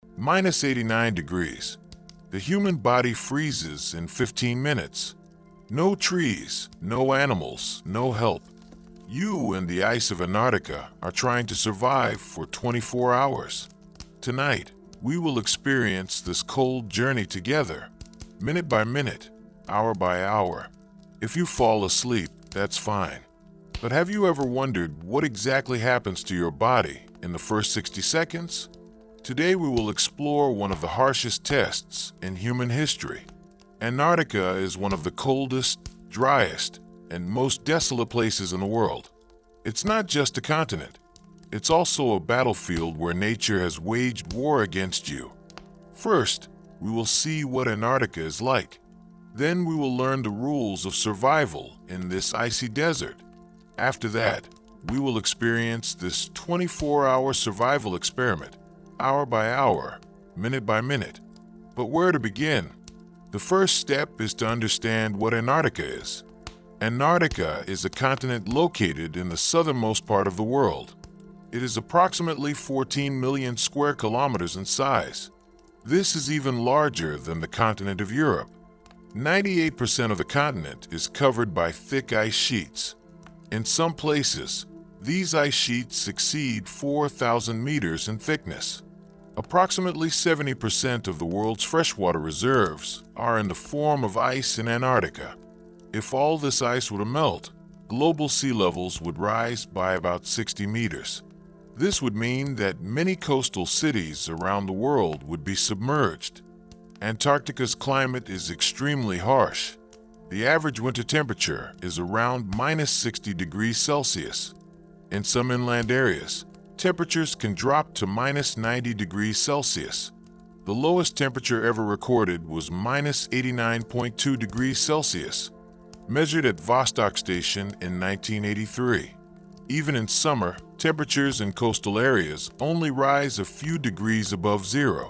Minus 89 degrees. The human body freezes in 15 minutes. No trees, no animals, no help. You and the ice of Antarctica are trying to survive for 24 hours. Tonight, we will experience this cold journey together, minute by minute, hour by hour. If you fall asleep, that's fine. But have you ever wondered what exactly happens to your body in the first 60 seconds? Today we will explore one of the harshest tests in human history. Antarctica is one of the coldest, driest, and most desolate places in the world. It's not just a continent. It's also a battlefield where nature has waged war against you. First, we will see what Antarctica is like. Then we will learn the rules of survival in this icy desert. After that, we will experience this 24-hour survival experiment, hour by hour, minute by minute. But where to begin? The first step is to understand what Antarctica is. Antarctica is a continent located in the southernmost part of the world. It is approximately 14 million square kilometers in size. This is even larger than the continent of Europe. 98% of the continent is covered by thick ice sheets. In some places, these ice sheets exceed 4,000 meters in thickness. Approximately 70% of the world's freshwater reserves are in the form of ice in Antarctica. If all this ice were to melt, global sea levels would rise by about 60 meters. This would mean that many coastal cities around the world would be submerged. Antarctica's climate is extremely harsh. The average winter temperature is around minus 60 degrees Celsius. In some inland areas, temperatures can drop to minus 90 degrees Celsius. The lowest temperature ever recorded was minus 89.2 degrees Celsius, measured at Vostok Station in 1983. Even in summer, temperatures in coastal areas only rise a few degrees above zero.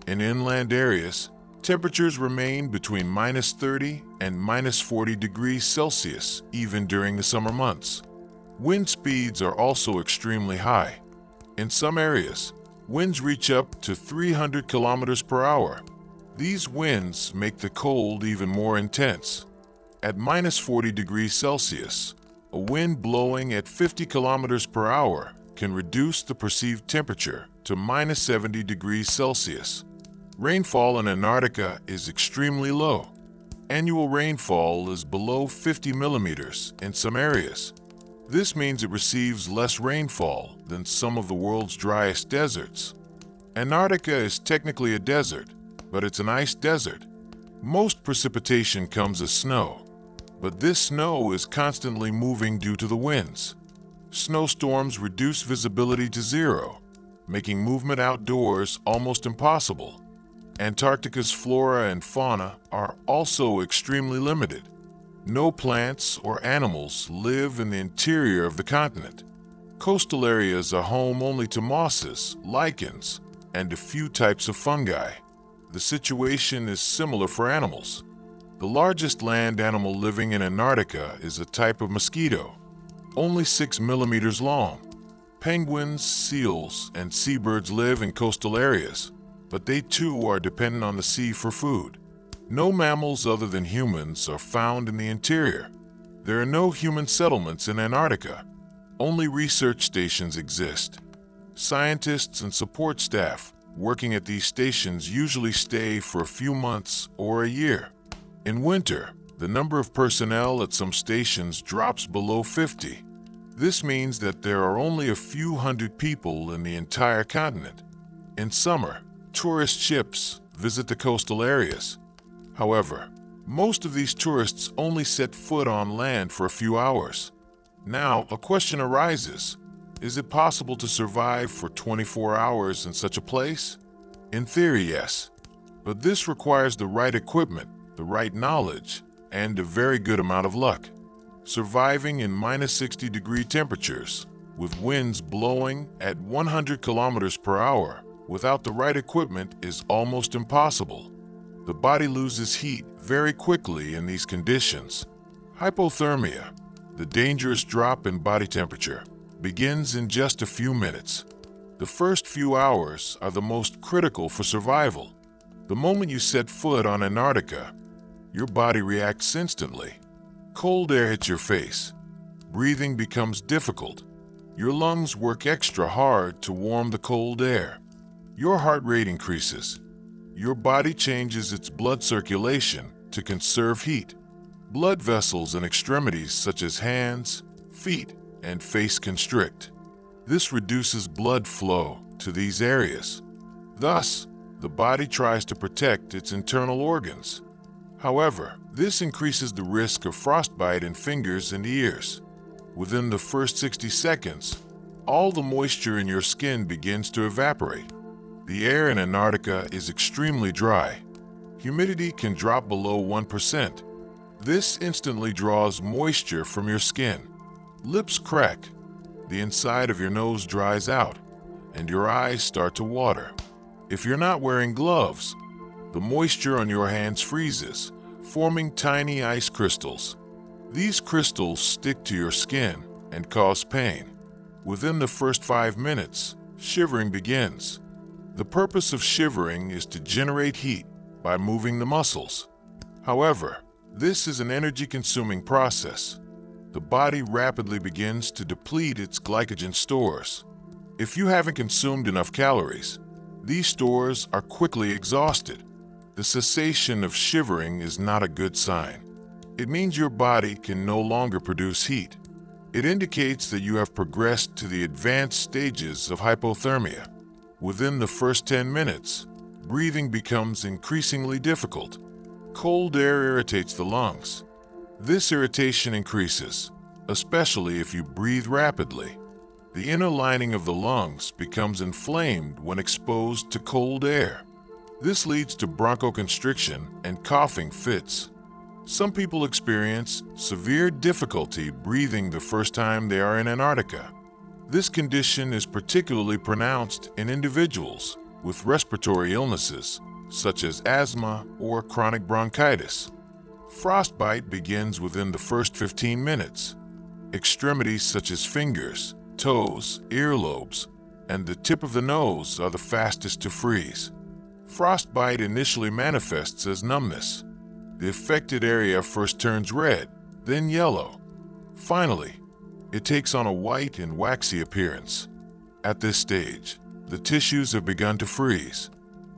In inland areas, temperatures remain between minus 30 and minus 40 degrees Celsius even during the summer months. Wind speeds are also extremely high. In some areas, winds reach up to 300 kilometers per hour. These winds make the cold even more intense. At minus 40 degrees Celsius, a wind blowing at 50 kilometers per hour can reduce the perceived temperature to minus 70 degrees Celsius. Rainfall in Antarctica is extremely low. Annual rainfall is below 50 millimeters in some areas. This means it receives less rainfall than some of the world's driest deserts. Antarctica is technically a desert, but it's an ice desert. Most precipitation comes as snow, but this snow is constantly moving due to the winds. Snowstorms reduce visibility to zero, making movement outdoors almost impossible. Antarctica's flora and fauna are also extremely limited. No plants or animals live in the interior of the continent. Coastal areas are home only to mosses, lichens, and a few types of fungi. The situation is similar for animals. The largest land animal living in Antarctica is a type of mosquito, only 6 millimeters long. Penguins, seals, and seabirds live in coastal areas, but they too are dependent on the sea for food. No mammals other than humans are found in the interior. There are no human settlements in Antarctica. Only research stations exist. Scientists and support staff working at these stations usually stay for a few months or a year. In winter, the number of personnel at some stations drops below 50. This means that there are only a few hundred people in the entire continent. In summer, tourist ships visit the coastal areas. However, most of these tourists only set foot on land for a few hours. Now, a question arises. Is it possible to survive for 24 hours in such a place? In theory, yes. But this requires the right equipment, the right knowledge, and a very good amount of luck. Surviving in minus 60 degree temperatures, with winds blowing at 100 kilometers per hour, without the right equipment is almost impossible. The body loses heat very quickly in these conditions. Hypothermia, the dangerous drop in body temperature, begins in just a few minutes. The first few hours are the most critical for survival. The moment you set foot on Antarctica, your body reacts instantly. Cold air hits your face. Breathing becomes difficult. Your lungs work extra hard to warm the cold air. Your heart rate increases. Your body changes its blood circulation to conserve heat. Blood vessels in extremities such as hands, feet, and face constrict. This reduces blood flow to these areas. Thus, the body tries to protect its internal organs. However, this increases the risk of frostbite in fingers and ears. Within the first 60 seconds, all the moisture in your skin begins to evaporate. The air in Antarctica is extremely dry. Humidity can drop below 1%. This instantly draws moisture from your skin. Lips crack. The inside of your nose dries out, and your eyes start to water. If you're not wearing gloves, the moisture on your hands freezes, forming tiny ice crystals. These crystals stick to your skin and cause pain. Within the first 5 minutes, shivering begins. The purpose of shivering is to generate heat by moving the muscles. However, this is an energy-consuming process. The body rapidly begins to deplete its glycogen stores. If you haven't consumed enough calories, these stores are quickly exhausted. The cessation of shivering is not a good sign. It means your body can no longer produce heat. It indicates that you have progressed to the advanced stages of hypothermia. Within the first 10 minutes, breathing becomes increasingly difficult. Cold air irritates the lungs. This irritation increases, especially if you breathe rapidly. The inner lining of the lungs becomes inflamed when exposed to cold air. This leads to bronchoconstriction and coughing fits. Some people experience severe difficulty breathing the first time they are in Antarctica. This condition is particularly pronounced in individuals with respiratory illnesses, such as asthma or chronic bronchitis. Frostbite begins within the first 15 minutes. Extremities such as fingers, toes, earlobes, and the tip of the nose are the fastest to freeze. Frostbite initially manifests as numbness. The affected area first turns red, then yellow. Finally, it takes on a white and waxy appearance. At this stage, the tissues have begun to freeze.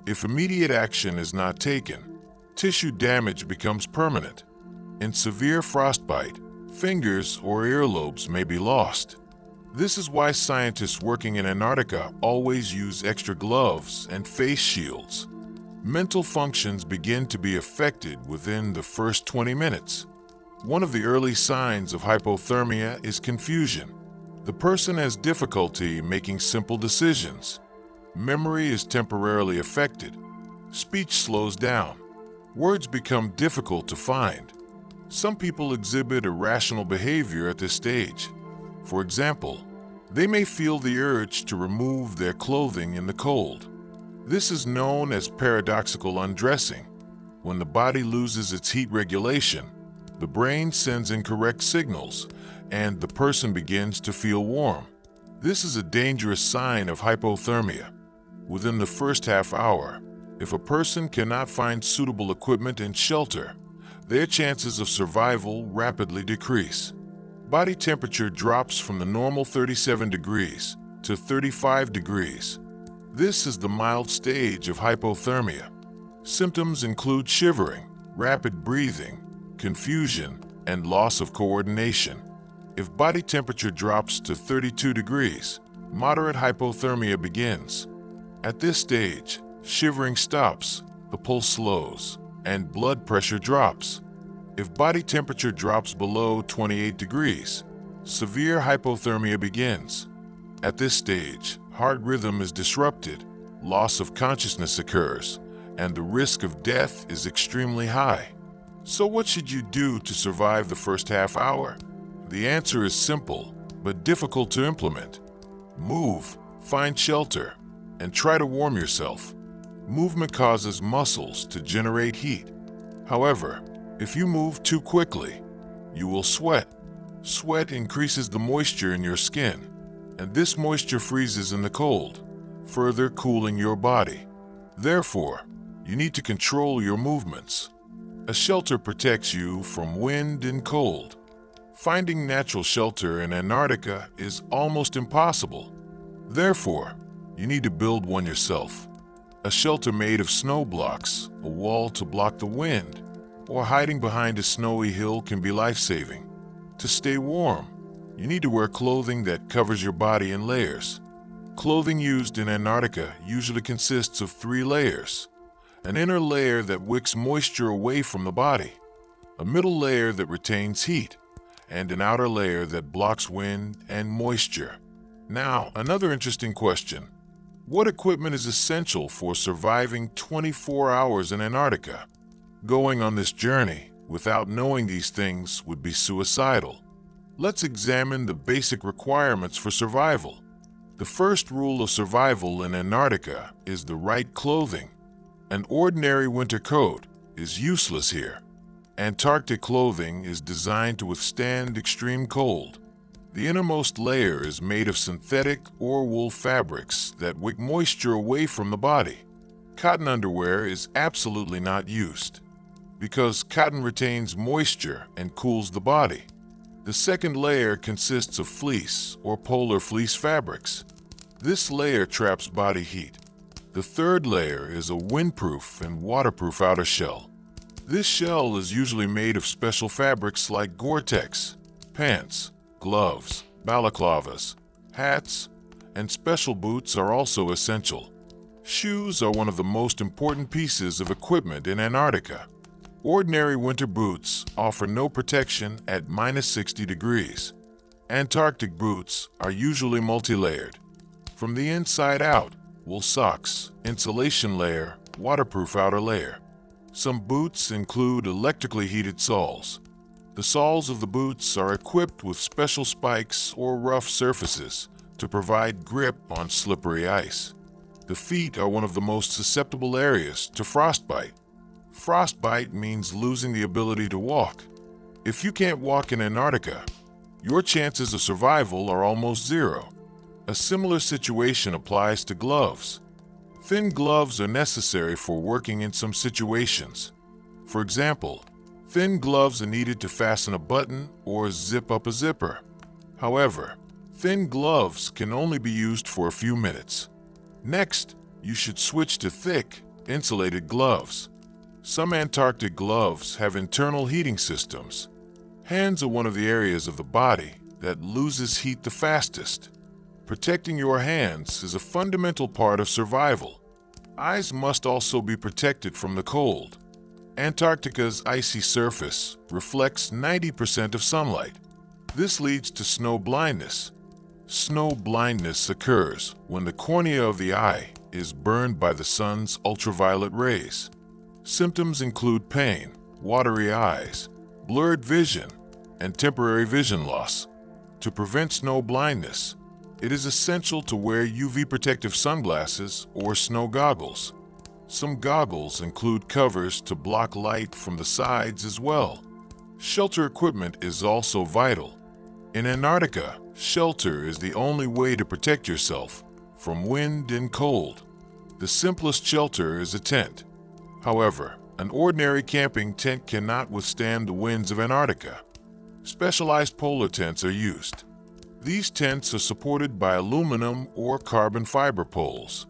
If immediate action is not taken, tissue damage becomes permanent. In severe frostbite, fingers or earlobes may be lost. This is why scientists working in Antarctica always use extra gloves and face shields. Mental functions begin to be affected within the first 20 minutes. One of the early signs of hypothermia is confusion. The person has difficulty making simple decisions. Memory is temporarily affected. Speech slows down. Words become difficult to find. Some people exhibit irrational behavior at this stage. For example, they may feel the urge to remove their clothing in the cold. This is known as paradoxical undressing. When the body loses its heat regulation, the brain sends incorrect signals, and the person begins to feel warm. This is a dangerous sign of hypothermia. Within the first half hour, if a person cannot find suitable equipment and shelter, their chances of survival rapidly decrease. Body temperature drops from the normal 37 degrees to 35 degrees. This is the mild stage of hypothermia. Symptoms include shivering, rapid breathing, confusion, and loss of coordination. If body temperature drops to 32 degrees, moderate hypothermia begins. At this stage, shivering stops, the pulse slows, and blood pressure drops. If body temperature drops below 28 degrees, severe hypothermia begins. At this stage, heart rhythm is disrupted, loss of consciousness occurs, and the risk of death is extremely high. So what should you do to survive the first half hour? The answer is simple, but difficult to implement. Move, find shelter, and try to warm yourself. Movement causes muscles to generate heat. However, if you move too quickly, you will sweat. Sweat increases the moisture in your skin, and this moisture freezes in the cold. further cooling your body. Therefore, you need to control your movements. A shelter protects you from wind and cold. Finding natural shelter in Antarctica is almost impossible. Therefore, you need to build one yourself. A shelter made of snow blocks, a wall to block the wind, or hiding behind a snowy hill can be life-saving. To stay warm, you need to wear clothing that covers your body in layers. Clothing used in Antarctica usually consists of 3 layers. An inner layer that wicks moisture away from the body, a middle layer that retains heat, and an outer layer that blocks wind and moisture. Now, another interesting question. What equipment is essential for surviving 24 hours in Antarctica? Going on this journey without knowing these things would be suicidal. Let's examine the basic requirements for survival. The first rule of survival in Antarctica is the right clothing. An ordinary winter coat is useless here. Antarctic clothing is designed to withstand extreme cold. The innermost layer is made of synthetic or wool fabrics that wick moisture away from the body. Cotton underwear is absolutely not used, because cotton retains moisture and cools the body. The second layer consists of fleece or polar fleece fabrics. This layer traps body heat. The third layer is a windproof and waterproof outer shell. This shell is usually made of special fabrics like Gore-Tex. Pants, gloves, balaclavas, hats, and special boots are also essential. Shoes are one of the most important pieces of equipment in Antarctica. Ordinary winter boots offer no protection at -60 degrees. Antarctic boots are usually multi-layered. From the inside out, wool socks, insulation layer, waterproof outer layer. Some boots include electrically heated soles. The soles of the boots are equipped with special spikes or rough surfaces to provide grip on slippery ice. The feet are one of the most susceptible areas to frostbite. Frostbite means losing the ability to walk. If you can't walk in Antarctica, your chances of survival are almost zero. A similar situation applies to gloves. Thin gloves are necessary for working in some situations. For example, thin gloves are needed to fasten a button or zip up a zipper. However, thin gloves can only be used for a few minutes. Next, you should switch to thick, insulated gloves. Some Antarctic gloves have internal heating systems. Hands are one of the areas of the body that loses heat the fastest. Protecting your hands is a fundamental part of survival. Eyes must also be protected from the cold. Antarctica's icy surface reflects 90% of sunlight. This leads to snow blindness. Snow blindness occurs when the cornea of the eye is burned by the sun's ultraviolet rays. Symptoms include pain, watery eyes, blurred vision, and temporary vision loss. To prevent snow blindness, it is essential to wear UV protective sunglasses or snow goggles. Some goggles include covers to block light from the sides as well. Shelter equipment is also vital. In Antarctica, shelter is the only way to protect yourself from wind and cold. The simplest shelter is a tent. However, an ordinary camping tent cannot withstand the winds of Antarctica. Specialized polar tents are used. These tents are supported by aluminum or carbon fiber poles.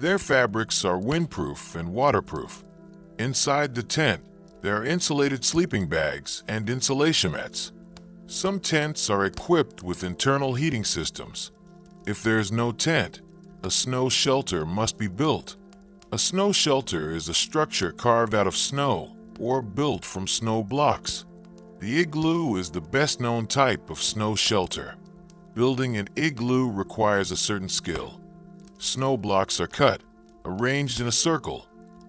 Their fabrics are windproof and waterproof. Inside the tent, there are insulated sleeping bags and insulation mats. Some tents are equipped with internal heating systems. If there is no tent, a snow shelter must be built. A snow shelter is a structure carved out of snow or built from snow blocks. The igloo is the best-known type of snow shelter. Building an igloo requires a certain skill. Snow blocks are cut, arranged in a circle,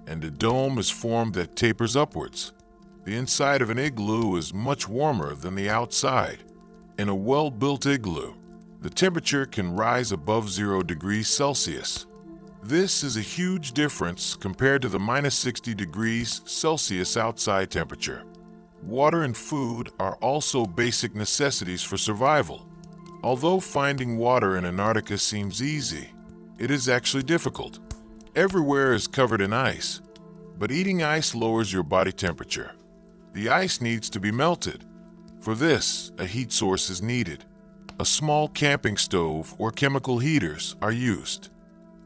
and a dome is formed that tapers upwards. The inside of an igloo is much warmer than the outside. In a well-built igloo, the temperature can rise above 0 degrees Celsius. This is a huge difference compared to the -60 degrees Celsius outside temperature. Water and food are also basic necessities for survival. Although finding water in Antarctica seems easy, It is actually difficult. Everywhere is covered in ice, but eating ice lowers your body temperature. The ice needs to be melted. For this, a heat source is needed. A small camping stove or chemical heaters are used.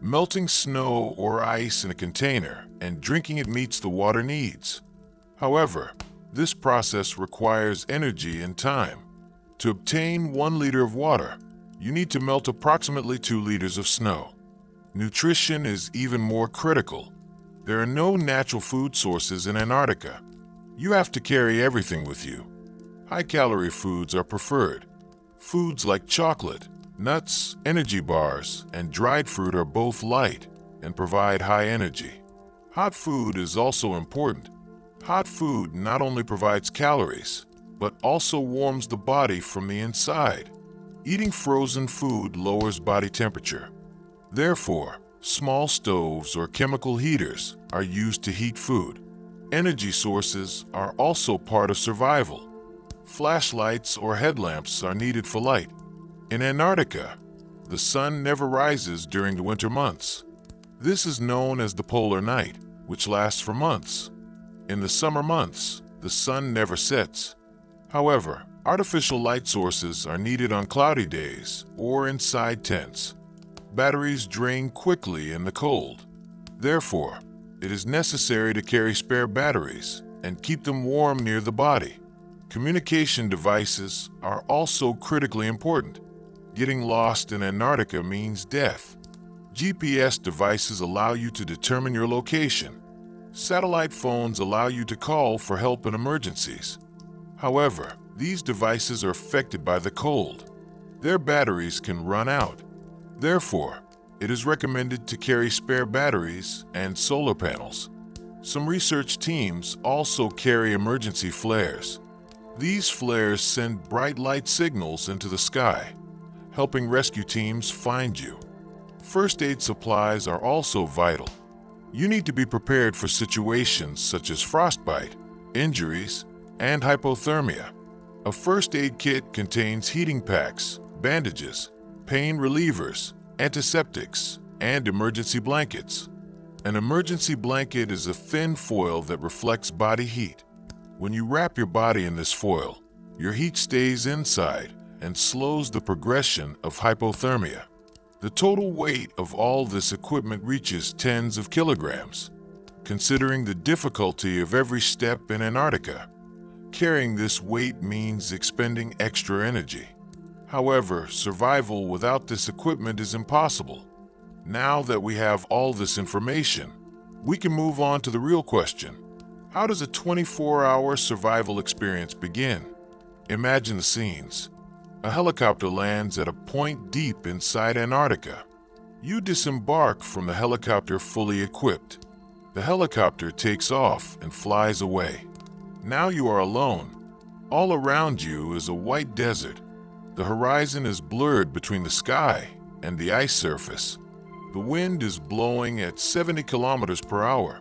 Melting snow or ice in a container and drinking it meets the water needs. However, this process requires energy and time. To obtain 1 liter of water, you need to melt approximately 2 liters of snow. Nutrition is even more critical. There are no natural food sources in Antarctica. You have to carry everything with you. High-calorie foods are preferred. Foods like chocolate, nuts, energy bars, and dried fruit are both light and provide high energy. Hot food is also important. Hot food not only provides calories, but also warms the body from the inside. Eating frozen food lowers body temperature. Therefore, small stoves or chemical heaters are used to heat food. Energy sources are also part of survival. Flashlights or headlamps are needed for light. In Antarctica, the sun never rises during the winter months. This is known as the polar night, which lasts for months. In the summer months, the sun never sets. However, artificial light sources are needed on cloudy days or inside tents. Batteries drain quickly in the cold. Therefore, it is necessary to carry spare batteries and keep them warm near the body. Communication devices are also critically important. Getting lost in Antarctica means death. GPS devices allow you to determine your location. Satellite phones allow you to call for help in emergencies. However, these devices are affected by the cold. Their batteries can run out. Therefore, it is recommended to carry spare batteries and solar panels. Some research teams also carry emergency flares. These flares send bright light signals into the sky, helping rescue teams find you. First aid supplies are also vital. You need to be prepared for situations such as frostbite, injuries, and hypothermia. A first aid kit contains heating packs, bandages, pain relievers, antiseptics, and emergency blankets. An emergency blanket is a thin foil that reflects body heat. When you wrap your body in this foil, your heat stays inside and slows the progression of hypothermia. The total weight of all this equipment reaches tens of kilograms. Considering the difficulty of every step in Antarctica, carrying this weight means expending extra energy. However, survival without this equipment is impossible. Now that we have all this information, we can move on to the real question. How does a 24-hour survival experience begin? Imagine the scenes. A helicopter lands at a point deep inside Antarctica. You disembark from the helicopter fully equipped. The helicopter takes off and flies away. Now you are alone. All around you is a white desert. The horizon is blurred between the sky and the ice surface. The wind is blowing at 70 kilometers per hour.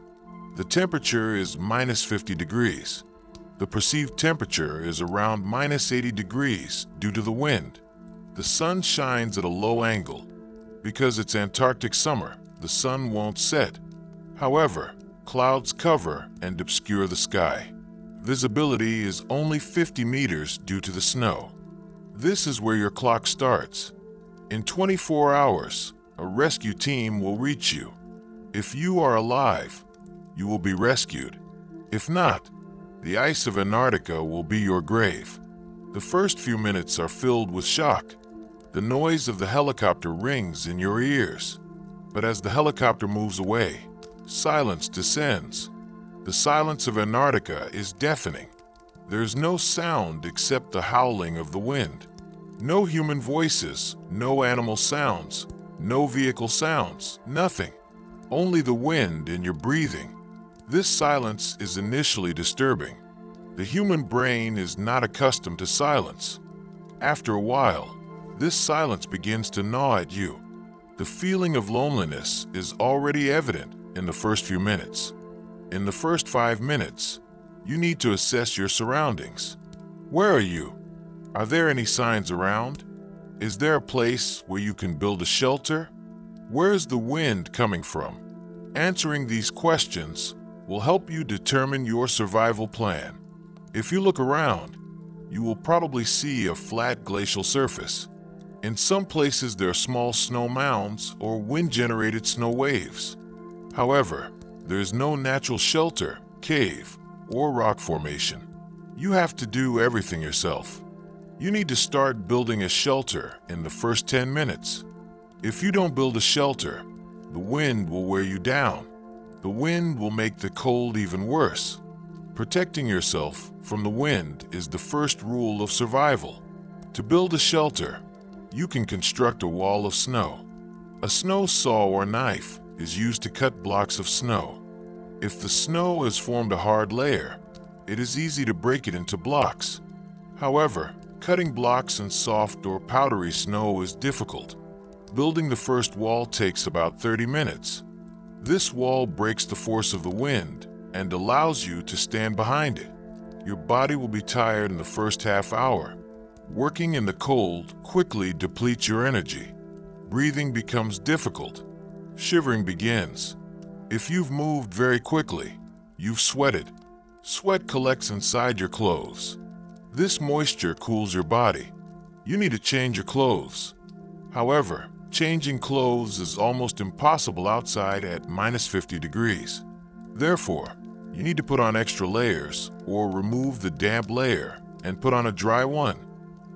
The temperature is minus 50 degrees. The perceived temperature is around minus 80 degrees due to the wind. The sun shines at a low angle. Because it's Antarctic summer, the sun won't set. However, clouds cover and obscure the sky. Visibility is only 50 meters due to the snow. This is where your clock starts. In 24 hours, a rescue team will reach you. If you are alive, you will be rescued. If not, the ice of Antarctica will be your grave. The first few minutes are filled with shock. The noise of the helicopter rings in your ears. But as the helicopter moves away, silence descends. The silence of Antarctica is deafening. There is no sound except the howling of the wind. No human voices, no animal sounds, no vehicle sounds, nothing. Only the wind and your breathing. This silence is initially disturbing. The human brain is not accustomed to silence. After a while, this silence begins to gnaw at you. The feeling of loneliness is already evident in the first few minutes. In the first 5 minutes, you need to assess your surroundings. Where are you? Are there any signs around? Is there a place where you can build a shelter? Where's the wind coming from? Answering these questions will help you determine your survival plan. If you look around, you will probably see a flat glacial surface. In some places there are small snow mounds or wind-generated snow waves. However, there is no natural shelter, cave, or rock formation. You have to do everything yourself. You need to start building a shelter in the first 10 minutes. If you don't build a shelter, the wind will wear you down. The wind will make the cold even worse. Protecting yourself from the wind is the first rule of survival. To build a shelter, you can construct a wall of snow. A snow saw or knife is used to cut blocks of snow. If the snow has formed a hard layer, it is easy to break it into blocks. However, cutting blocks in soft or powdery snow is difficult. Building the first wall takes about 30 minutes. This wall breaks the force of the wind and allows you to stand behind it. Your body will be tired in the first half hour. Working in the cold quickly depletes your energy. Breathing becomes difficult. Shivering begins. If you've moved very quickly, you've sweated. Sweat collects inside your clothes. This moisture cools your body. You need to change your clothes. However, changing clothes is almost impossible outside at -50 degrees. Therefore, you need to put on extra layers or remove the damp layer and put on a dry one.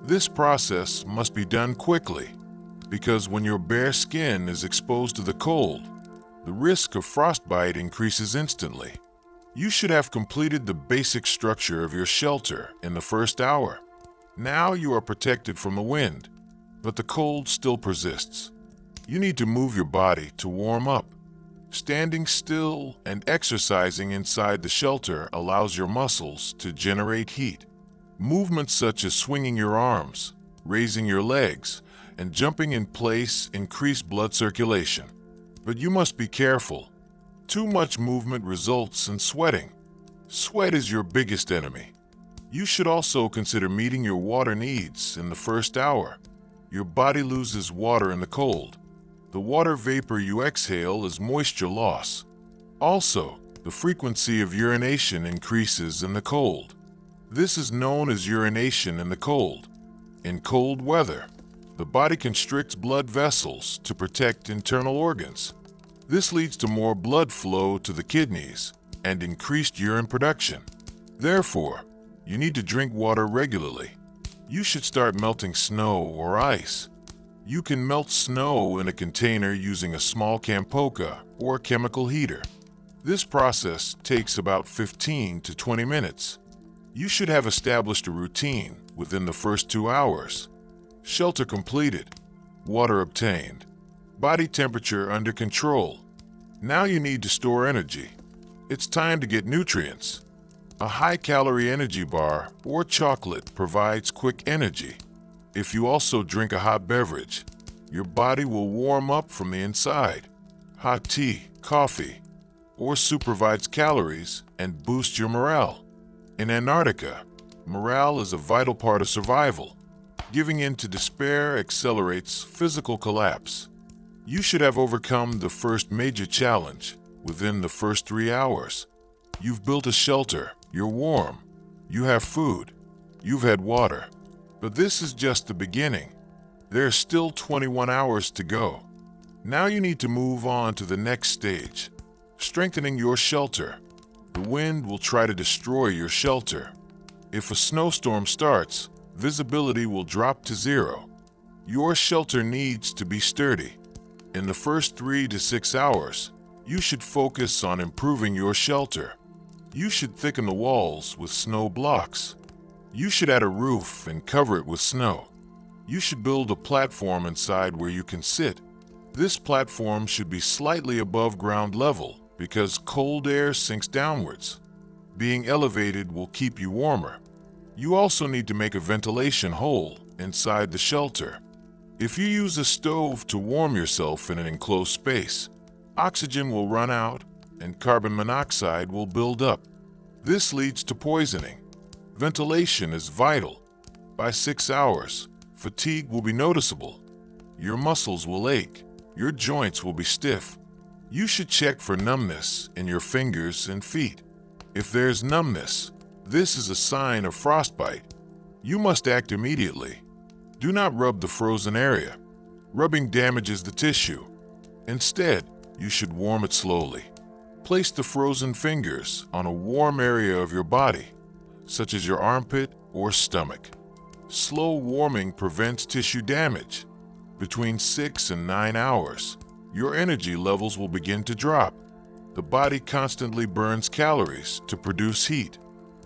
This process must be done quickly because when your bare skin is exposed to the cold, the risk of frostbite increases instantly. You should have completed the basic structure of your shelter in the first hour. Now you are protected from the wind, but the cold still persists. You need to move your body to warm up. Standing still and exercising inside the shelter allows your muscles to generate heat. Movements such as swinging your arms, raising your legs, and jumping in place increase blood circulation. But you must be careful. Too much movement results in sweating. Sweat is your biggest enemy. You should also consider meeting your water needs in the first hour. Your body loses water in the cold. The water vapor you exhale is moisture loss. Also, the frequency of urination increases in the cold. This is known as urination in the cold. In cold weather, the body constricts blood vessels to protect internal organs. This leads to more blood flow to the kidneys and increased urine production. Therefore, you need to drink water regularly. You should start melting snow or ice. You can melt snow in a container using a small campoka or chemical heater. This process takes about 15 to 20 minutes. You should have established a routine within the first 2 hours. Shelter completed, water obtained, body temperature under control. Now you need to store energy. It's time to get nutrients. A high-calorie energy bar or chocolate provides quick energy. If you also drink a hot beverage, your body will warm up from the inside. Hot tea, coffee, or soup provides calories and boosts your morale. In Antarctica, morale is a vital part of survival. Giving in to despair accelerates physical collapse. You should have overcome the first major challenge within the first 3 hours. You've built a shelter, you're warm, you have food, you've had water. But this is just the beginning. There's still 21 hours to go. Now you need to move on to the next stage, strengthening your shelter. The wind will try to destroy your shelter. If a snowstorm starts, visibility will drop to 0. Your shelter needs to be sturdy. In the first 3 to 6 hours, you should focus on improving your shelter. You should thicken the walls with snow blocks. You should add a roof and cover it with snow. You should build a platform inside where you can sit. This platform should be slightly above ground level because cold air sinks downwards. Being elevated will keep you warmer. You also need to make a ventilation hole inside the shelter. If you use a stove to warm yourself in an enclosed space, oxygen will run out and carbon monoxide will build up. This leads to poisoning. Ventilation is vital. By 6 hours, fatigue will be noticeable. Your muscles will ache. Your joints will be stiff. You should check for numbness in your fingers and feet. If there's numbness, this is a sign of frostbite. You must act immediately. Do not rub the frozen area. Rubbing damages the tissue. Instead, you should warm it slowly. Place the frozen fingers on a warm area of your body, such as your armpit or stomach. Slow warming prevents tissue damage. Between 6 and 9 hours, your energy levels will begin to drop. The body constantly burns calories to produce heat.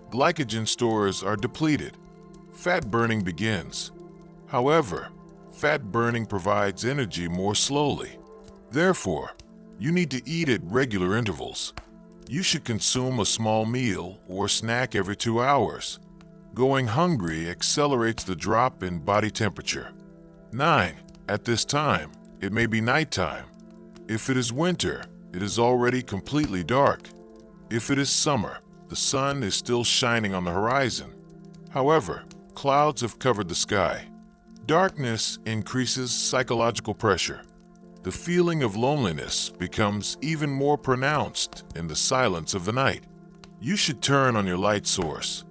Glycogen stores are depleted. Fat burning begins. However, fat burning provides energy more slowly. Therefore, you need to eat at regular intervals. You should consume a small meal or snack every 2 hours. Going hungry accelerates the drop in body temperature. 9. At this time, it may be nighttime. If it is winter, it is already completely dark. If it is summer, the sun is still shining on the horizon. However, clouds have covered the sky. Darkness increases psychological pressure. The feeling of loneliness becomes even more pronounced in the silence of the night. You should turn on your light source.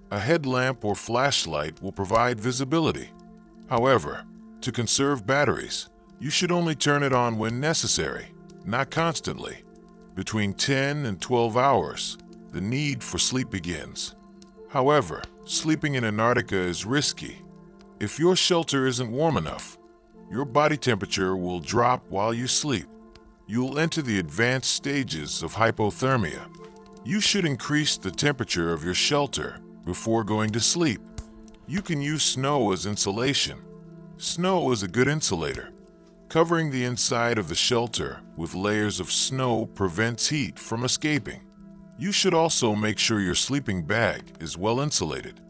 A headlamp or flashlight will provide visibility. However, to conserve batteries, you should only turn it on when necessary, not constantly. Between 10 and 12 hours, the need for sleep begins. However, sleeping in Antarctica is risky. If your shelter isn't warm enough, your body temperature will drop while you sleep. You'll enter the advanced stages of hypothermia. You should increase the temperature of your shelter before going to sleep. You can use snow as insulation. Snow is a good insulator. Covering the inside of the shelter with layers of snow prevents heat from escaping. You should also make sure your sleeping bag is well insulated.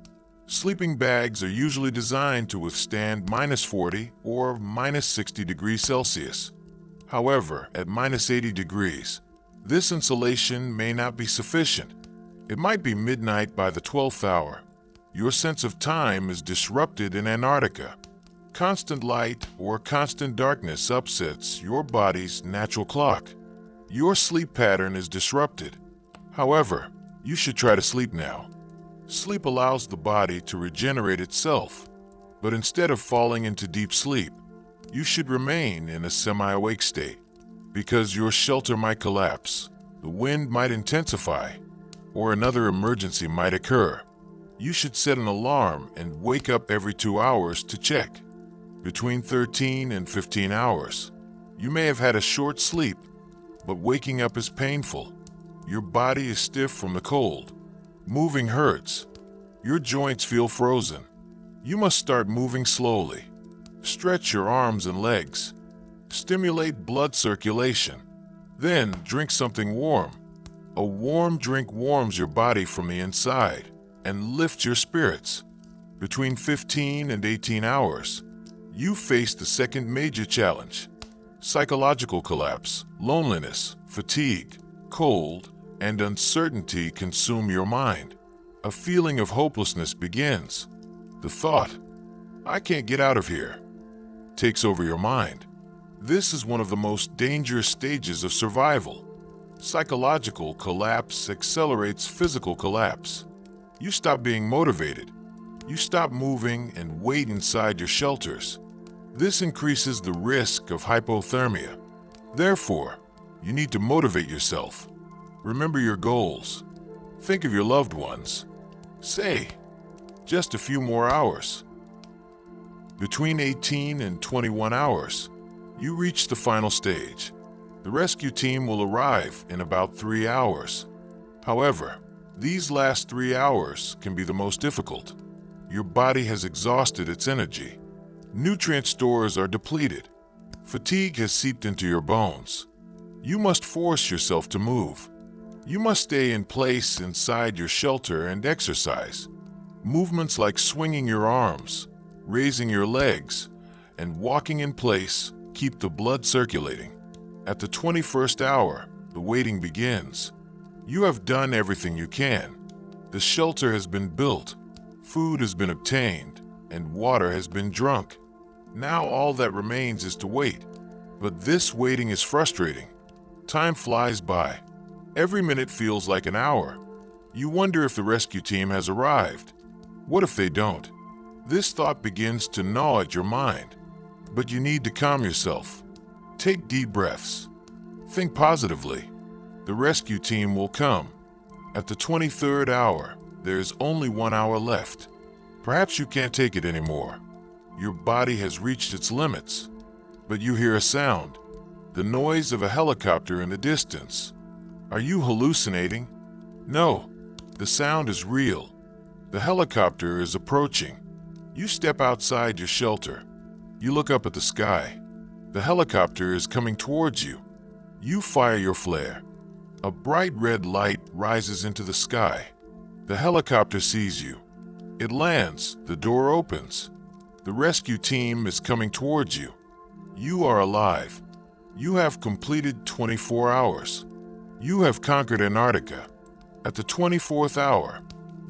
Sleeping bags are usually designed to withstand -40 or -60 degrees Celsius. However, at -80 degrees, this insulation may not be sufficient. It might be midnight by the 12th hour. Your sense of time is disrupted in Antarctica. Constant light or constant darkness upsets your body's natural clock. Your sleep pattern is disrupted. However, you should try to sleep now. Sleep allows the body to regenerate itself, but instead of falling into deep sleep, you should remain in a semi-awake state. Because your shelter might collapse, the wind might intensify, or another emergency might occur. You should set an alarm and wake up every 2 hours to check. Between 13 and 15 hours, you may have had a short sleep, but waking up is painful. Your body is stiff from the cold. Moving hurts. Your joints feel frozen. You must start moving slowly. Stretch your arms and legs. Stimulate blood circulation. Then drink something warm. A warm drink warms your body from the inside and lifts your spirits. Between 15 and 18 hours, you face the second major challenge. Psychological collapse, loneliness, fatigue, cold, and uncertainty consume your mind. A feeling of hopelessness begins. The thought, "I can't get out of here," takes over your mind. This is one of the most dangerous stages of survival. Psychological collapse accelerates physical collapse. You stop being motivated. You stop moving and wait inside your shelters. This increases the risk of hypothermia. Therefore, you need to motivate yourself. Remember your goals. Think of your loved ones. Say, just a few more hours. Between 18 and 21 hours, you reach the final stage. The rescue team will arrive in about 3 hours. However, these last 3 hours can be the most difficult. Your body has exhausted its energy. Nutrient stores are depleted. Fatigue has seeped into your bones. You must force yourself to move. You must stay in place inside your shelter and exercise. Movements like swinging your arms, raising your legs, and walking in place keep the blood circulating. At the 21st hour, the waiting begins. You have done everything you can. The shelter has been built, food has been obtained, and water has been drunk. Now all that remains is to wait. But this waiting is frustrating. Time flies by. Every minute feels like an hour. You wonder if the rescue team has arrived. What if they don't? This thought begins to gnaw at your mind. But you need to calm yourself. Take deep breaths. Think positively. The rescue team will come. At the 23rd hour, there's only 1 hour left. Perhaps you can't take it anymore. Your body has reached its limits. But you hear a sound. The noise of a helicopter in the distance. Are you hallucinating? No, the sound is real. The helicopter is approaching. You step outside your shelter. You look up at the sky. The helicopter is coming towards you. You fire your flare. A bright red light rises into the sky. The helicopter sees you. It lands. The door opens. The rescue team is coming towards you. You are alive. You have completed 24 hours. You have conquered Antarctica. At the 24th hour,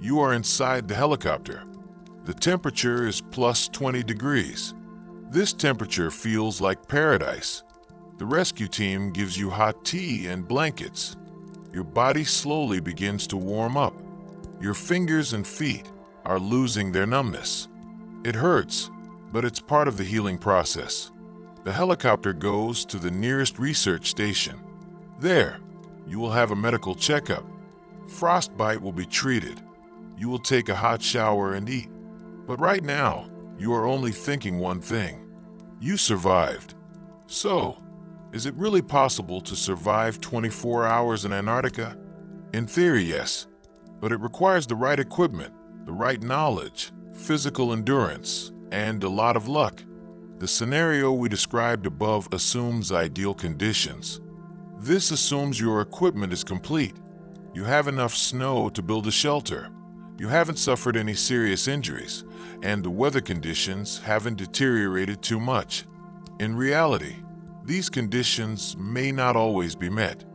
you are inside the helicopter. The temperature is plus 20 degrees. This temperature feels like paradise. The rescue team gives you hot tea and blankets. Your body slowly begins to warm up. Your fingers and feet are losing their numbness. It hurts, but it's part of the healing process. The helicopter goes to the nearest research station. There, you will have a medical checkup. Frostbite will be treated. You will take a hot shower and eat. But right now, you are only thinking one thing. You survived. So, is it really possible to survive 24 hours in Antarctica? In theory, yes. But it requires the right equipment, the right knowledge, physical endurance, and a lot of luck. The scenario we described above assumes ideal conditions. This assumes your equipment is complete. You have enough snow to build a shelter. You haven't suffered any serious injuries, and the weather conditions haven't deteriorated too much. In reality, these conditions may not always be met.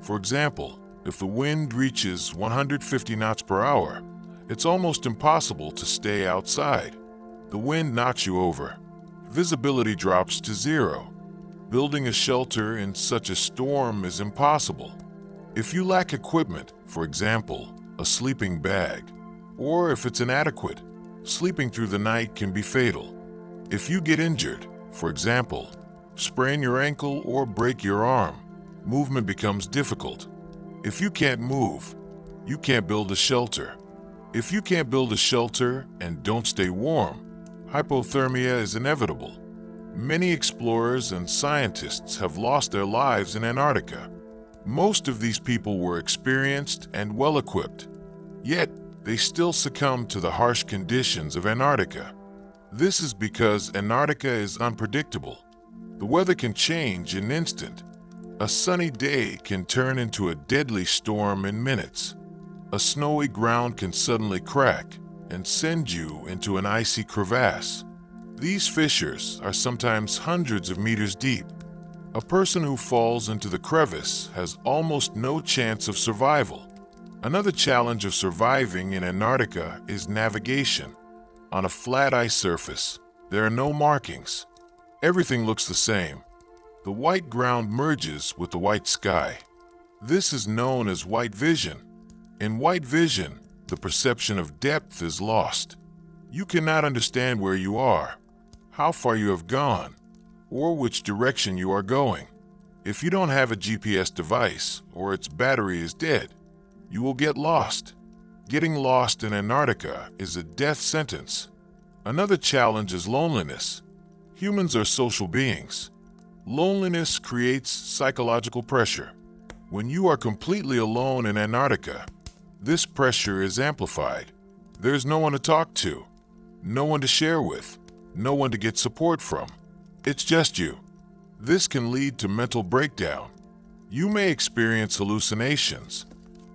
For example, if the wind reaches 150 knots per hour, it's almost impossible to stay outside. The wind knocks you over. Visibility drops to zero. Building a shelter in such a storm is impossible. If you lack equipment, for example, a sleeping bag, or if it's inadequate, sleeping through the night can be fatal. If you get injured, for example, sprain your ankle or break your arm, movement becomes difficult. If you can't move, you can't build a shelter. If you can't build a shelter and don't stay warm, hypothermia is inevitable. Many explorers and scientists have lost their lives in Antarctica. Most of these people were experienced and well-equipped, yet they still succumb to the harsh conditions of Antarctica. This is because Antarctica is unpredictable. The weather can change in an instant. A sunny day can turn into a deadly storm in minutes. A snowy ground can suddenly crack and send you into an icy crevasse. These fissures are sometimes hundreds of meters deep. A person who falls into the crevice has almost no chance of survival. Another challenge of surviving in Antarctica is navigation. On a flat ice surface, there are no markings. Everything looks the same. The white ground merges with the white sky. This is known as white vision. In white vision, the perception of depth is lost. You cannot understand where you are, how far you have gone, or which direction you are going. If you don't have a GPS device or its battery is dead, you will get lost. Getting lost in Antarctica is a death sentence. Another challenge is loneliness. Humans are social beings. Loneliness creates psychological pressure. When you are completely alone in Antarctica, this pressure is amplified. There's no one to talk to, no one to share with, no one to get support from. It's just you. This can lead to mental breakdown. You may experience hallucinations.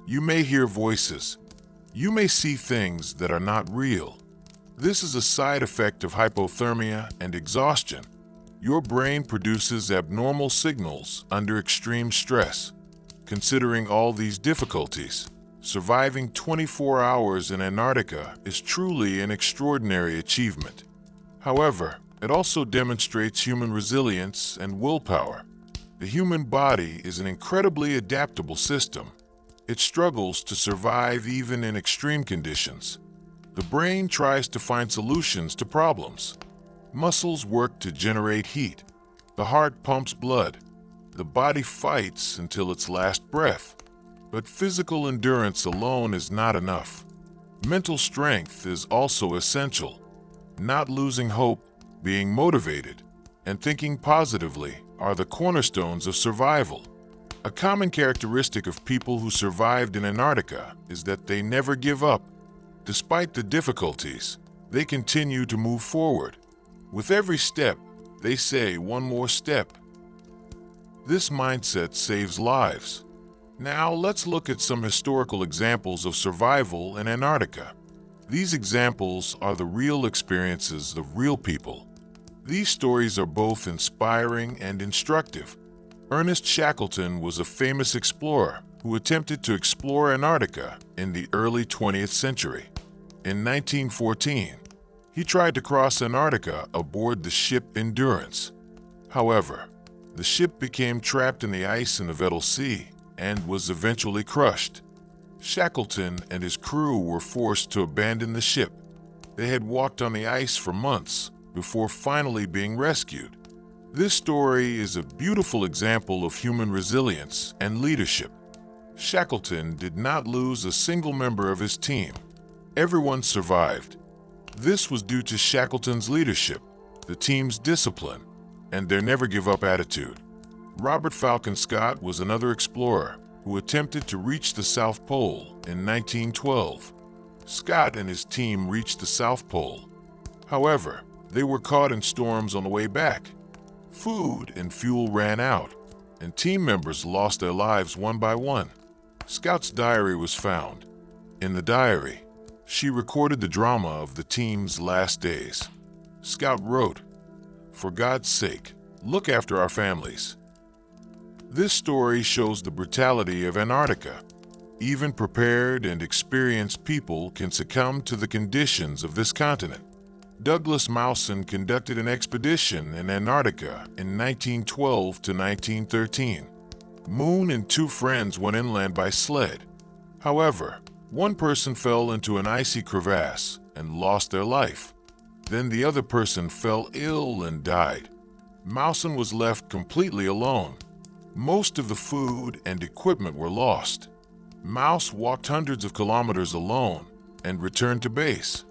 You may hear voices. You may see things that are not real. This is a side effect of hypothermia and exhaustion. Your brain produces abnormal signals under extreme stress. Considering all these difficulties, surviving 24 hours in Antarctica is truly an extraordinary achievement. However, It also demonstrates human resilience and willpower. The human body is an incredibly adaptable system. It struggles to survive even in extreme conditions. The brain tries to find solutions to problems. Muscles work to generate heat. The heart pumps blood. The body fights until its last breath. But physical endurance alone is not enough. Mental strength is also essential. Not losing hope, being motivated, and thinking positively are the cornerstones of survival. A common characteristic of people who survived in Antarctica is that they never give up. Despite the difficulties, they continue to move forward. With every step, they say one more step. This mindset saves lives. Now let's look at some historical examples of survival in Antarctica. These examples are the real experiences of real people. These stories are both inspiring and instructive. Ernest Shackleton was a famous explorer who attempted to explore Antarctica in the early 20th century. In 1914, he tried to cross Antarctica aboard the ship Endurance. However, the ship became trapped in the ice in the Weddell Sea and was eventually crushed. Shackleton and his crew were forced to abandon the ship. They had walked on the ice for months before finally being rescued. This story is a beautiful example of human resilience and leadership. Shackleton did not lose a single member of his team. Everyone survived. This was due to Shackleton's leadership, the team's discipline, and their never-give-up attitude. Robert Falcon Scott was another explorer who attempted to reach the South Pole in 1912. Scott and his team reached the South Pole. However, they were caught in storms on the way back. Food and fuel ran out, and team members lost their lives one by one. Scout's diary was found. In the diary, she recorded the drama of the team's last days. Scout wrote, "For God's sake, look after our families." This story shows the brutality of Antarctica. Even prepared and experienced people can succumb to the conditions of this continent. Douglas Mawson conducted an expedition in Antarctica in 1912 to 1913. Moon and two friends went inland by sled. However, one person fell into an icy crevasse and lost their life. Then the other person fell ill and died. Mawson was left completely alone. Most of the food and equipment were lost. Mouse walked hundreds of kilometers alone and returned to base.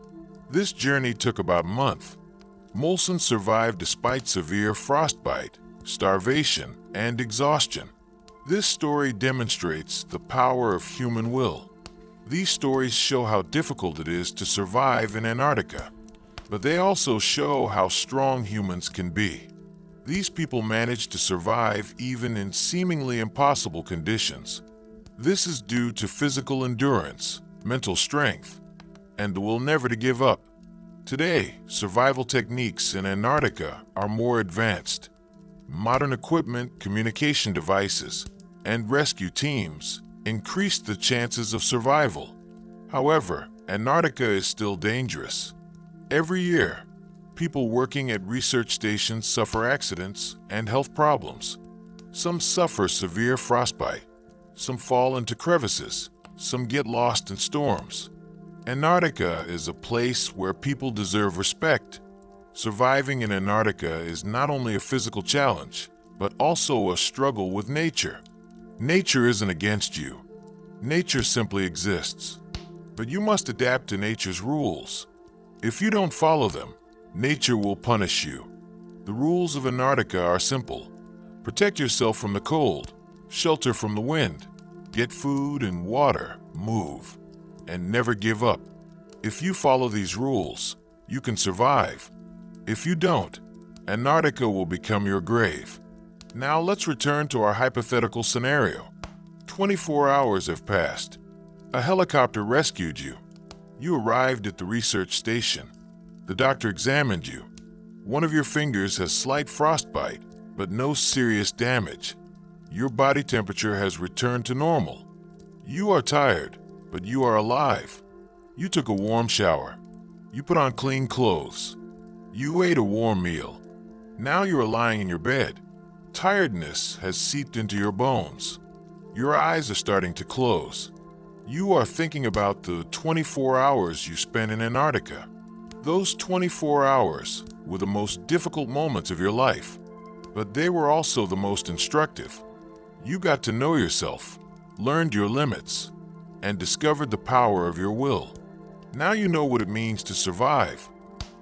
This journey took about a month. Molson survived despite severe frostbite, starvation, and exhaustion. This story demonstrates the power of human will. These stories show how difficult it is to survive in Antarctica, but they also show how strong humans can be. These people managed to survive even in seemingly impossible conditions. This is due to physical endurance, mental strength, and the will never to give up. Today, survival techniques in Antarctica are more advanced. Modern equipment, communication devices, and rescue teams increase the chances of survival. However, Antarctica is still dangerous. Every year, people working at research stations suffer accidents and health problems. Some suffer severe frostbite. Some fall into crevices. Some get lost in storms. Antarctica is a place where people deserve respect. Surviving in Antarctica is not only a physical challenge, but also a struggle with nature. Nature isn't against you. Nature simply exists. But you must adapt to nature's rules. If you don't follow them, nature will punish you. The rules of Antarctica are simple. Protect yourself from the cold, shelter from the wind, get food and water, move, and never give up. If you follow these rules, you can survive. If you don't, Antarctica will become your grave. Now let's return to our hypothetical scenario. 24 hours have passed. A helicopter rescued you. You arrived at the research station. The doctor examined you. One of your fingers has slight frostbite, but no serious damage. Your body temperature has returned to normal. You are tired, but you are alive. You took a warm shower. You put on clean clothes. You ate a warm meal. Now you are lying in your bed. Tiredness has seeped into your bones. Your eyes are starting to close. You are thinking about the 24 hours you spent in Antarctica. Those 24 hours were the most difficult moments of your life, but they were also the most instructive. You got to know yourself, learned your limits, and discovered the power of your will. Now you know what it means to survive.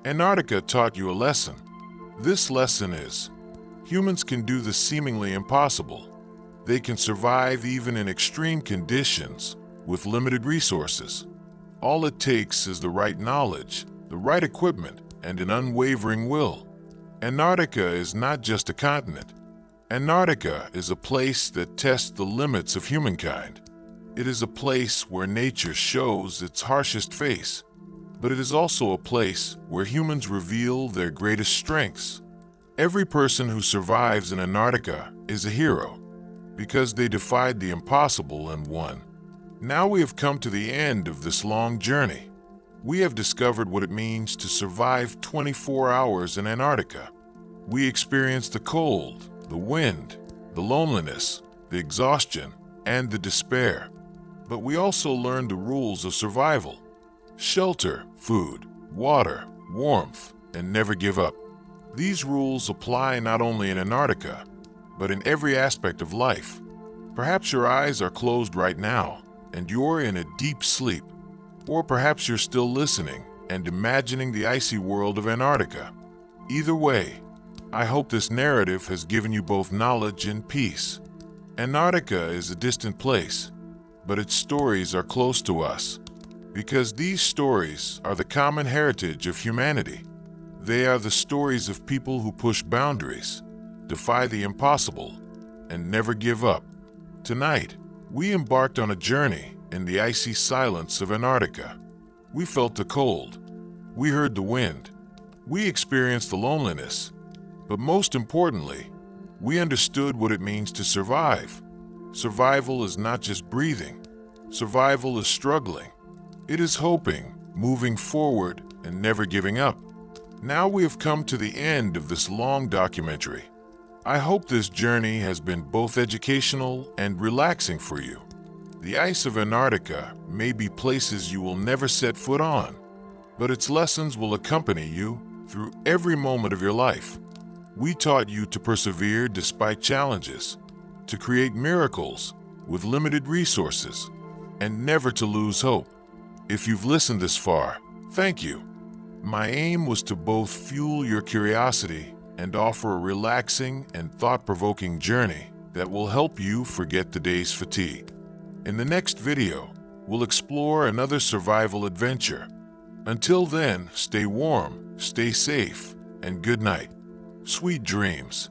Antarctica taught you a lesson. This lesson is, humans can do the seemingly impossible. They can survive even in extreme conditions with limited resources. All it takes is the right knowledge, the right equipment, and an unwavering will. Antarctica is not just a continent. Antarctica is a place that tests the limits of humankind. It is a place where nature shows its harshest face, but it is also a place where humans reveal their greatest strengths. Every person who survives in Antarctica is a hero, because they defied the impossible and won. Now we have come to the end of this long journey. We have discovered what it means to survive 24 hours in Antarctica. We experienced the cold, the wind, the loneliness, the exhaustion, and the despair. But we also learned the rules of survival: shelter, food, water, warmth, and never give up. These rules apply not only in Antarctica, but in every aspect of life. Perhaps your eyes are closed right now, and you're in a deep sleep. Or perhaps you're still listening and imagining the icy world of Antarctica. Either way, I hope this narrative has given you both knowledge and peace. Antarctica is a distant place, but its stories are close to us, because these stories are the common heritage of humanity. They are the stories of people who push boundaries, defy the impossible, and never give up. Tonight, we embarked on a journey in the icy silence of Antarctica. We felt the cold. We heard the wind. We experienced the loneliness. But most importantly, we understood what it means to survive. Survival is not just breathing. Survival is struggling. It is hoping, moving forward, and never giving up. Now we have come to the end of this long documentary. I hope this journey has been both educational and relaxing for you. The ice of Antarctica may be places you will never set foot on, but its lessons will accompany you through every moment of your life. We taught you to persevere despite challenges, to create miracles with limited resources, and never to lose hope. If you've listened this far, thank you. My aim was to both fuel your curiosity and offer a relaxing and thought-provoking journey that will help you forget the day's fatigue. In the next video, we'll explore another survival adventure. Until then, stay warm, stay safe, and good night. Sweet dreams.